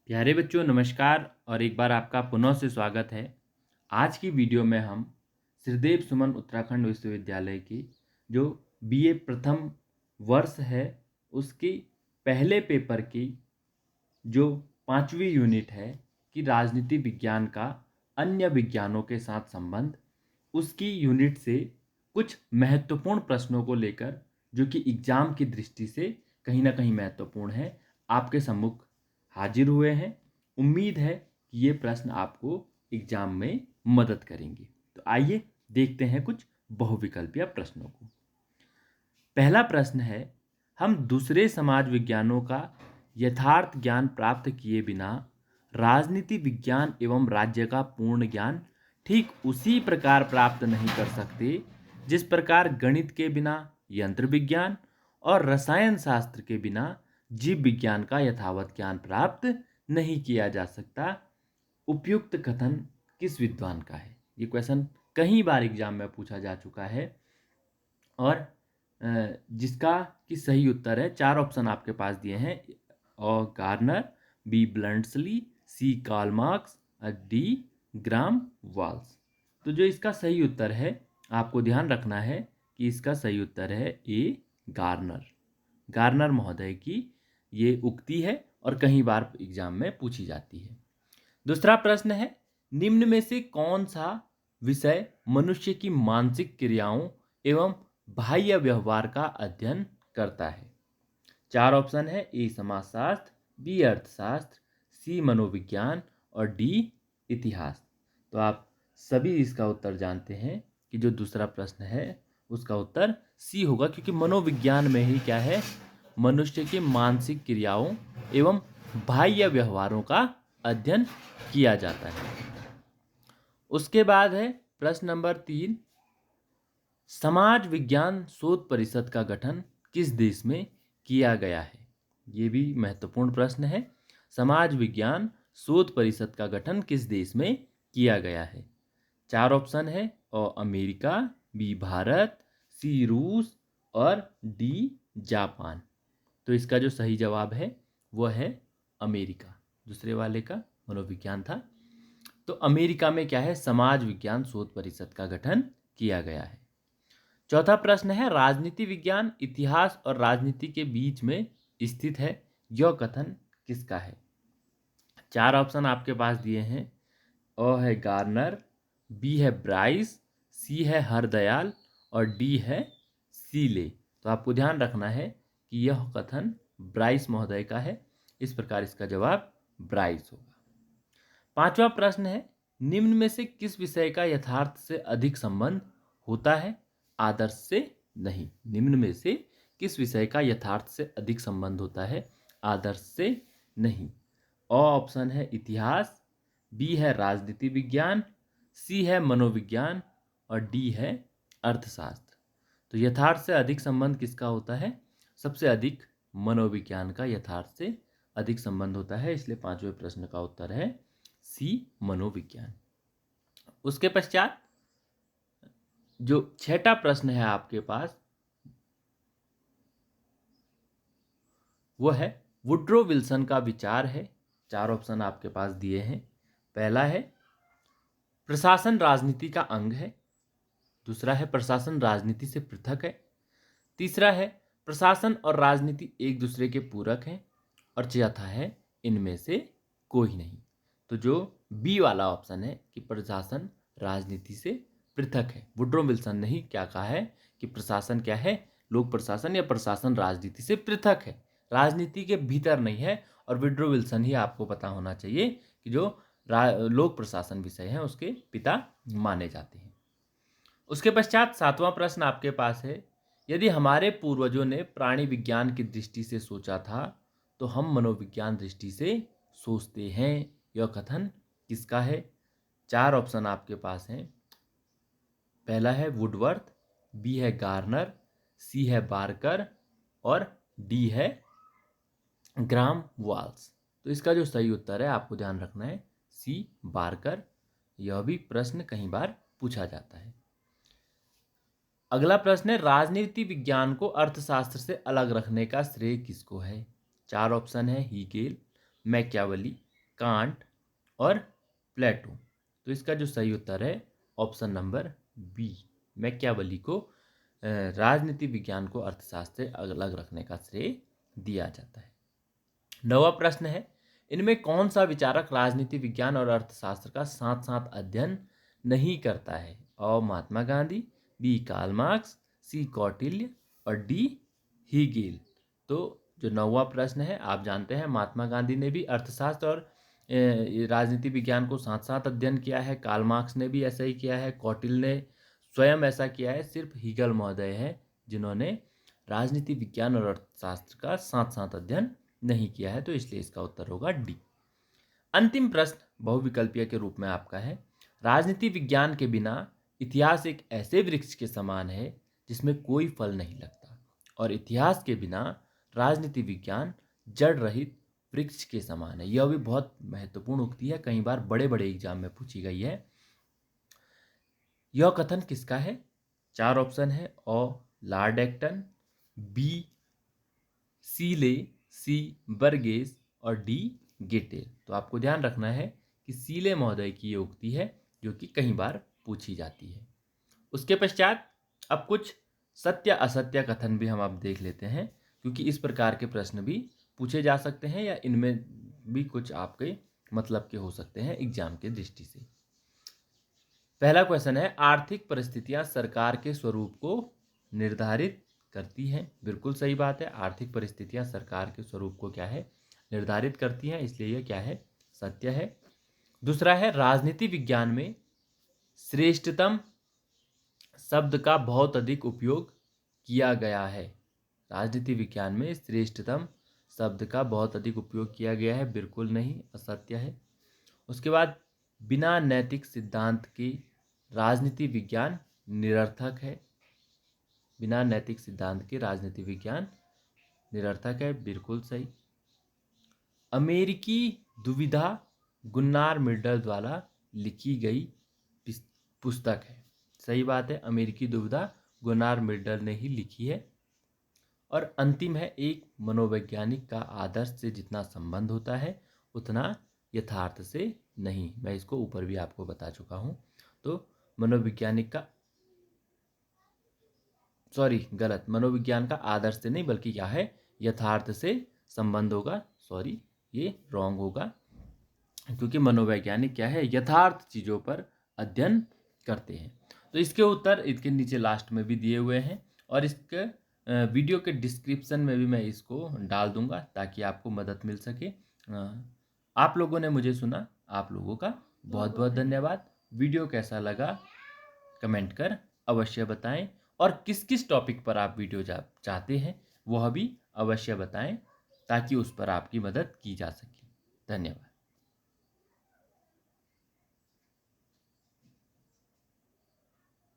प्यारे बच्चों नमस्कार और एक बार आपका पुनः से स्वागत है। आज की वीडियो में हम श्रीदेव सुमन उत्तराखंड विश्वविद्यालय की जो बीए प्रथम वर्ष है उसकी पहले पेपर की जो 5वीं यूनिट है कि राजनीति विज्ञान का अन्य विज्ञानों के साथ संबंध, उसकी यूनिट से कुछ महत्वपूर्ण प्रश्नों को लेकर जो कि एग्जाम की दृष्टि से कहीं ना कहीं महत्वपूर्ण है, आपके सम्मुख हाजिर हुए हैं। उम्मीद है कि ये प्रश्न आपको एग्जाम में मदद करेंगे। तो आइए देखते हैं कुछ बहुविकल्पीय प्रश्नों को। पहला प्रश्न है, हम दूसरे समाज विज्ञानों का यथार्थ ज्ञान प्राप्त किए बिना राजनीति विज्ञान एवं राज्य का पूर्ण ज्ञान ठीक उसी प्रकार प्राप्त नहीं कर सकते जिस प्रकार गणित के बिना यंत्र विज्ञान और रसायन शास्त्र के बिना जीव विज्ञान का यथावत ज्ञान प्राप्त नहीं किया जा सकता। उपयुक्त कथन किस विद्वान का है? ये क्वेश्चन कई बार एग्जाम में पूछा जा चुका है और जिसका कि सही उत्तर है, चार ऑप्शन आपके पास दिए हैं। और गार्नर, बी ब्लंट्सली, सी कार्ल मार्क्स और डी ग्राम वाल्स। तो जो इसका सही उत्तर है, आपको ध्यान रखना है कि इसका सही उत्तर है ए गार्नर। गार्नर महोदय की ये उक्ति है और कई बार एग्जाम में पूछी जाती है। दूसरा प्रश्न है, निम्न में से कौन सा विषय मनुष्य की मानसिक क्रियाओं एवं बाह्य व्यवहार का अध्ययन करता है? चार ऑप्शन है, ए समाजशास्त्र, बी अर्थशास्त्र, सी मनोविज्ञान और डी इतिहास। तो आप सभी इसका उत्तर जानते हैं कि जो दूसरा प्रश्न है उसका उत्तर सी होगा, क्योंकि मनोविज्ञान में ही क्या है, मनुष्य के मानसिक क्रियाओं एवं बाह्य व्यवहारों का अध्ययन किया जाता है। उसके बाद है प्रश्न नंबर 3, समाज विज्ञान शोध परिषद का गठन किस देश में किया गया है? ये भी महत्वपूर्ण प्रश्न है। समाज विज्ञान शोध परिषद का गठन किस देश में किया गया है? चार ऑप्शन है, और अमेरिका, बी भारत, सी रूस और डी जापान। तो इसका जो सही जवाब है वह है अमेरिका। दूसरे वाले का मनोविज्ञान था। तो अमेरिका में क्या है, समाज विज्ञान शोध परिषद का गठन किया गया है। चौथा प्रश्न है, राजनीति विज्ञान इतिहास और राजनीति के बीच में स्थित है, यह कथन किसका है? चार ऑप्शन आपके पास दिए हैं। अ है गार्नर, बी है ब्राइस, सी है हरदयाल और डी है सीले। तो आपको ध्यान रखना है कि यह कथन ब्राइस महोदय का है। इस प्रकार इसका जवाब ब्राइस होगा। पांचवा प्रश्न है, निम्न में से किस विषय का यथार्थ से अधिक संबंध होता है, आदर्श से नहीं? निम्न में से किस विषय का यथार्थ से अधिक संबंध होता है, आदर्श से नहीं? ऑप्शन है इतिहास, बी है राजनीति विज्ञान, सी है मनोविज्ञान और डी है अर्थशास्त्र। तो यथार्थ से अधिक संबंध किसका होता है? सबसे अधिक मनोविज्ञान का यथार्थ से अधिक संबंध होता है, इसलिए पांचवें प्रश्न का उत्तर है सी मनोविज्ञान। उसके पश्चात जो छठा प्रश्न है आपके पास वो है, वुड्रो विल्सन का विचार है। चार ऑप्शन आपके पास दिए हैं। पहला है, प्रशासन राजनीति का अंग है। दूसरा है, प्रशासन राजनीति से पृथक है। तीसरा है, प्रशासन और राजनीति एक दूसरे के पूरक हैं। और चौथा है, इनमें से कोई नहीं। तो जो बी वाला ऑप्शन है कि प्रशासन राजनीति से पृथक है, वुड्रो विल्सन ने ही क्या कहा है कि प्रशासन क्या है, लोक प्रशासन या प्रशासन राजनीति से पृथक है, राजनीति के भीतर नहीं है। और वुड्रो विल्सन ही आपको पता होना चाहिए कि जो लोक प्रशासन विषय है उसके पिता माने जाते हैं। उसके पश्चात सातवां प्रश्न आपके पास है, यदि हमारे पूर्वजों ने प्राणी विज्ञान की दृष्टि से सोचा था तो हम मनोविज्ञान दृष्टि से सोचते हैं, यह कथन किसका है? चार ऑप्शन आपके पास हैं। पहला है वुडवर्थ, बी है गार्नर, सी है बार्कर और डी है ग्राम वाल्स। तो इसका जो सही उत्तर है, आपको ध्यान रखना है, सी बार्कर। यह भी प्रश्न कई बार पूछा जाता है। अगला प्रश्न है, राजनीति विज्ञान को अर्थशास्त्र से अलग रखने का श्रेय किसको है? चार ऑप्शन है, हीगेल, मैकियावेली, कांट और प्लेटो। तो इसका जो सही उत्तर है ऑप्शन नंबर बी, मैकियावेली को राजनीति विज्ञान को अर्थशास्त्र से अलग रखने का श्रेय दिया जाता है। 9वां प्रश्न है, इनमें कौन सा विचारक राजनीति विज्ञान और अर्थशास्त्र का साथ साथ अध्ययन नहीं करता है? अ Mahatma Gandhi, B Karl Marx, सी कौटिल्य और डी हीगेल। तो जो 9वां प्रश्न है, आप जानते हैं महात्मा गांधी ने भी अर्थशास्त्र और राजनीति विज्ञान को साथ साथ अध्ययन किया है। कार्ल मार्क्स ने भी ऐसा ही किया है। कौटिल्य ने स्वयं ऐसा किया है। सिर्फ हीगल महोदय हैं जिन्होंने राजनीति विज्ञान और अर्थशास्त्र का साथ साथ अध्ययन नहीं किया है। तो इसलिए इसका उत्तर होगा डी। अंतिम प्रश्न बहुविकल्पीय के रूप में आपका है, राजनीति विज्ञान के बिना इतिहास एक ऐसे वृक्ष के समान है जिसमें कोई फल नहीं लगता, और इतिहास के बिना राजनीति विज्ञान जड़ रहित वृक्ष के समान है। यह भी बहुत महत्वपूर्ण उक्ति है, कई बार बड़े बड़े एग्जाम में पूछी गई है। यह कथन किसका है? 4 ऑप्शन है। अ लॉर्ड एक्टन, बी सीले, सी बर्गेस और डी गेटेल। तो आपको ध्यान रखना है कि सीले महोदय की ये उक्ति है जो कि कई बार पूछी जाती है। उसके पश्चात अब कुछ सत्य असत्य कथन भी हम अब देख लेते हैं, क्योंकि इस प्रकार के प्रश्न भी पूछे जा सकते हैं या इनमें भी कुछ आपके मतलब के हो सकते हैं एग्जाम के दृष्टि से। पहला क्वेश्चन है, आर्थिक परिस्थितियां सरकार के स्वरूप को निर्धारित करती हैं। बिल्कुल सही बात है, आर्थिक परिस्थितियां सरकार के स्वरूप को क्या है? निर्धारित करती हैं, इसलिए यह क्या है? सत्य है। दूसरा है, राजनीति विज्ञान में श्रेष्ठतम शब्द का बहुत अधिक उपयोग किया गया है। राजनीति विज्ञान में श्रेष्ठतम शब्द का बहुत अधिक उपयोग किया गया है। बिल्कुल नहीं, असत्य है। उसके बाद, बिना नैतिक सिद्धांत के राजनीति विज्ञान निरर्थक है। बिना नैतिक सिद्धांत के राजनीति विज्ञान निरर्थक है। बिल्कुल सही। अमेरिकी दुविधा गुन्नार मिर्डल द्वारा लिखी गई पुस्तक है। सही बात है, अमेरिकी दुविधा गुन्नार मिर्डल ने ही लिखी है। और अंतिम है, एक मनोवैज्ञानिक का आदर्श से जितना संबंध होता है उतना यथार्थ से नहीं। मैं इसको ऊपर भी आपको बता चुका हूं। तो मनोविज्ञानिक का मनोविज्ञान का आदर्श से नहीं, बल्कि क्या है? यथार्थ से संबंध होगा। ये रॉन्ग होगा, क्योंकि मनोवैज्ञानिक क्या है? यथार्थ चीजों पर अध्ययन करते हैं। तो इसके उत्तर इसके नीचे लास्ट में भी दिए हुए हैं, और इसके वीडियो के डिस्क्रिप्शन में भी मैं इसको डाल दूंगा ताकि आपको मदद मिल सके। आप लोगों ने मुझे सुना, आप लोगों का बहुत बहुत धन्यवाद। वीडियो कैसा लगा कमेंट कर अवश्य बताएं, और किस किस टॉपिक पर आप वीडियो चाहते हैं वह भी अवश्य बताएं, ताकि उस पर आपकी मदद की जा सके। धन्यवाद।